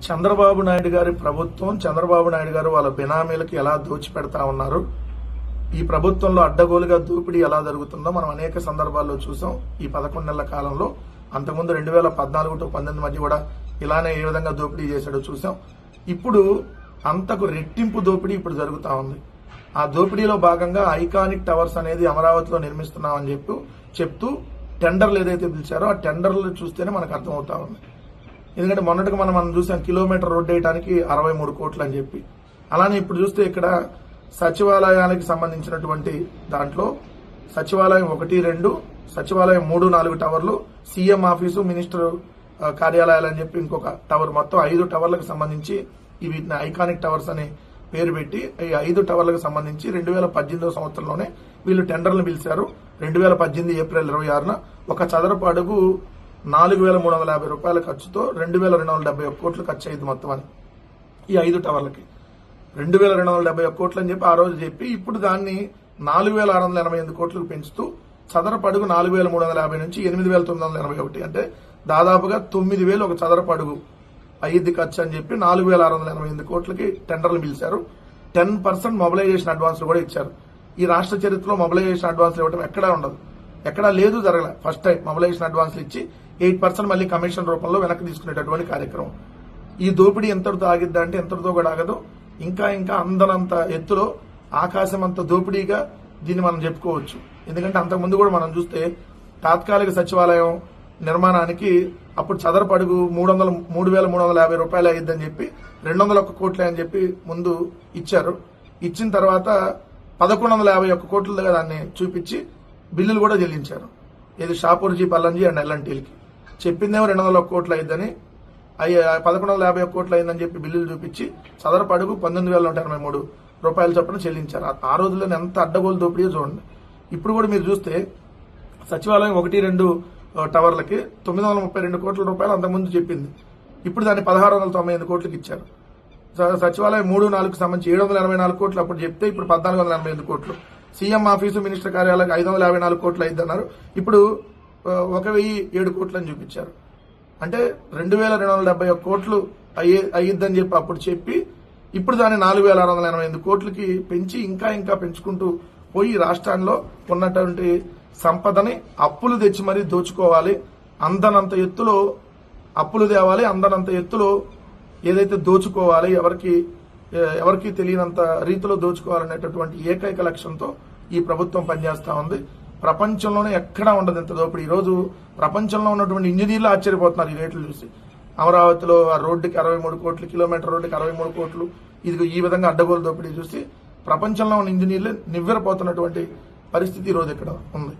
చంద్రబాబు నాయుడు గారి ప్రభుత్వం, చంద్రబాబు నాయుడు గారు వాళ్ళ బినామీలకు ఎలా దోచిపెడతా ఉన్నారు, ఈ ప్రభుత్వంలో అడ్డగోలుగా దోపిడీ ఎలా జరుగుతుందో మనం అనేక సందర్భాల్లో చూసాం. ఈ 11 నెలల కాలంలో అంతకుముందు 2014 to 19 మధ్య కూడా ఇలానే ఏ విధంగా దోపిడీ చేశాడో చూసాం. ఇప్పుడు అంతకు రెట్టింపు దోపిడీ ఇప్పుడు జరుగుతా ఉంది. ఆ దోపిడీలో భాగంగా ఐకానిక్ టవర్స్ అనేది అమరావతిలో నిర్మిస్తున్నామని చెప్తూ టెండర్లు ఏదైతే పిలిచారో ఆ టెండర్లు చూస్తేనే మనకు అర్థమవుతా ఉంది. ఎందుకంటే మొన్నటికి మనం చూసాం కిలోమీటర్ రోడ్డు వేయడానికి 63 కోట్లు అని చెప్పి. అలానే ఇప్పుడు చూస్తే ఇక్కడ సచివాలయానికి సంబంధించినటువంటి దాంట్లో సచివాలయం 1, 2, సచివాలయం 3, 4 టవర్లు, సీఎం ఆఫీసు, మినిస్టర్ కార్యాలయాలు అని చెప్పి ఇంకొక టవర్, మొత్తం 5 టవర్లకు సంబంధించి వీటిని ఐకానిక్ టవర్స్ అని పేరు పెట్టి ఈ 5 టవర్లకు సంబంధించి 2018 సంవత్సరంలోనే వీళ్ళు టెండర్లు పిలిచారు. 2018 ఏప్రిల్ 26న ఒక చదరపు అడుగు 4,350 రూపాయల ఖర్చుతో 2,271 కోట్లు ఖర్చు అయింది మొత్తం అని ఈ 5 టవర్లకి. 2,271 కోట్లు అని చెప్పి ఆ రోజు చెప్పి ఇప్పుడు దాన్ని 4,688 కోట్లకు పెంచుతూ చదరపు అడుగు 4,350 నుంచి 8,981, అంటే దాదాపుగా 9,000 ఒక చదరపు అడుగు అయ్యిద్ది ఖర్చు అని చెప్పి 4,688 కోట్లకి టెండర్లు పిలిచారు. 10% మొబిలైజేషన్ అడ్వాన్స్లు కూడా ఇచ్చారు. ఈ రాష్ట్ర చరిత్రలో మొబిలైజేషన్ అడ్వాన్స్లు ఇవ్వడం ఎక్కడా ఉండదు, ఎక్కడా లేదు, జరగలే. ఫస్ట్ టైం మొబిలైజేషన్ అడ్వాన్స్లు ఇచ్చి 8% మళ్ళీ కమిషన్ రూపంలో వెనక్కి తీసుకునేటటువంటి కార్యక్రమం. ఈ దోపిడీ ఎంతటితో ఆగిద్దా అంటే ఎంతటితో కూడా ఆగదు. ఇంకా అందనంత ఎత్తులో ఆకాశం అంత దోపిడీగా దీన్ని మనం చెప్పుకోవచ్చు. ఎందుకంటే అంతకుముందు కూడా మనం చూస్తే తాత్కాలిక సచివాలయం నిర్మాణానికి అప్పుడు చదరపు అడుగు 3,350 రూపాయలు అయ్యిద్దని చెప్పి 201 కోట్లే అని చెప్పి ముందు ఇచ్చారు. ఇచ్చిన తర్వాత 1,151 కోట్లుగా దాన్ని చూపించి బిల్లులు కూడా చెల్లించారు. ఇది షాపూర్జీ, పల్లంజీ అండ్ ఎల్ఎన్టీలకి చెప్పిందేమో 201 కోట్లు అయిందని, 1,151 కోట్లు అయిందని చెప్పి బిల్లులు చూపించి చదరపు అడుగు 19,183 రూపాయల చొప్పున చెల్లించారు. ఆ రోజుల్లోనే ఎంత అడ్డగోలు దోపిడీయో చూడండి. ఇప్పుడు కూడా మీరు చూస్తే సచివాలయం 1, 2 టవర్లకి 932 కోట్ల రూపాయలు అంతకుముందు చెప్పింది. ఇప్పుడు దాన్ని 1,698 కోట్లకి ఇచ్చారు. సచివాలయం 3, 4కు సంబంధించి 784 కోట్లు అప్పుడు చెప్తే ఇప్పుడు 1,488 కోట్లు. సీఎం ఆఫీసు, మినిస్టర్ కార్యాలయాలకు 554 కోట్లు అయిందన్నారు. ఇప్పుడు 1,007 కోట్లు అని చూపించారు. అంటే 2,271 కోట్లు అయ్యిద్దని చెప్పి అప్పుడు చెప్పి ఇప్పుడు దాన్ని 4,688 కోట్లకి పెంచి ఇంకా పెంచుకుంటూ పోయి రాష్ట్రాల్లో ఉన్నటువంటి సంపదని అప్పులు తెచ్చి మరీ దోచుకోవాలి, అందనంత ఎత్తులో అప్పులు తేవాలి, అందనంత ఎత్తులో ఏదైతే దోచుకోవాలి, ఎవరికి తెలియనంత రీతిలో దోచుకోవాలనేటటువంటి ఏకైక లక్ష్యంతో ఈ ప్రభుత్వం పనిచేస్తా ఉంది. ప్రపంచంలోనే ఎక్కడా ఉండదు ఇంత దోపిడీ. ఈ రోజు ప్రపంచంలో ఉన్నటువంటి ఇంజనీర్లు ఆశ్చర్యపోతున్నారు ఈ రేట్లు చూసి. అమరావతిలో ఆ రోడ్డుకి 63 కోట్లు, కిలోమీటర్ రోడ్డుకి 63 కోట్లు, ఇది ఈ విధంగా అడ్డగోలు దోపిడీ చూసి ప్రపంచంలో ఉన్న ఇంజనీర్లు నివ్వెరపోతున్నటువంటి పరిస్థితి ఈ రోజు ఇక్కడ ఉంది.